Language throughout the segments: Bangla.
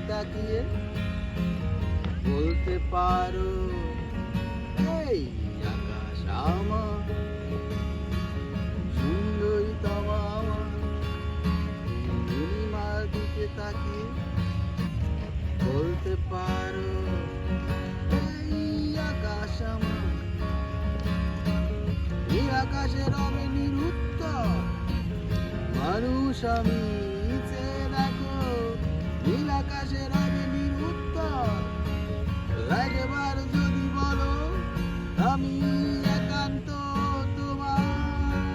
তাকিয়ে বলতে পারো, এই আকাশ আমার, সুন্দরী তমা আমার। নীলিমার দিকে তাকিয়ে বলতে পারো, এই আকাশ আমার। এই আকাশে রবে নিরুত্তর মানুষ আমি, সে দেখো নীল আকাশে রবে নিরুত্তর। একবার যদি বলো আমি একান্ত তোমার,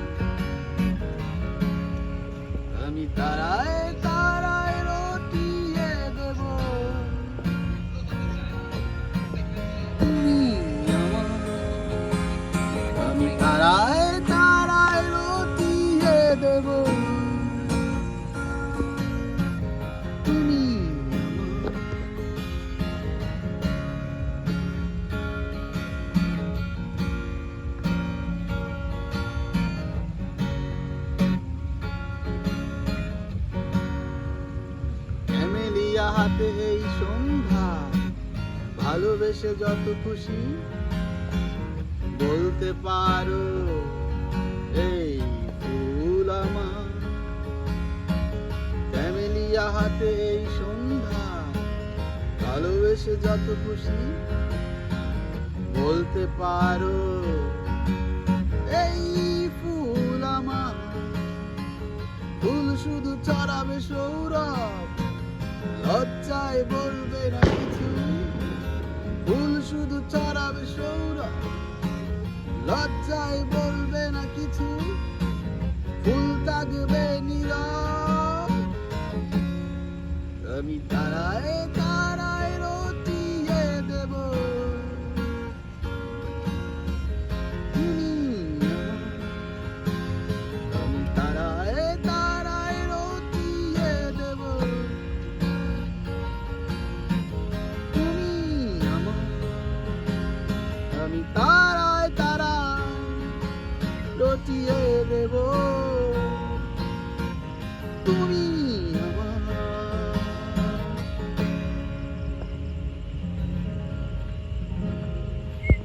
আমি তারায় তারায় রটিয়ে দেব তুমি আমার। আমি তারায় তারায় রটিয়ে দেব তুমি আমার। ক্যামেলিয়া হাতে এই সন্ধ্যা, ভালোবেসে যত খুশি বলতে পারো, এই ফুল আমার। ক্যামেলিয়া হাতে এই সন্ধ্যা, ভালোবেসে যত খুশি বলতে পারো, এই ফুল আমার। ফুল শুধু ছড়াবে সৌরভ, লজ্জায় বলবে না কিছু। ফুল শুধু ছড়াবে সৌরভ, লজ্জায় বলবে না কিছু। ফুল থাকবে নীরব, আমি তারায় তারায় রটিয়ে দেব তুমি আমার। আমি তারায় তারায় রটিয়ে দেব তুমি আমার। আমি তারায় তারায় রটিয়ে দেব।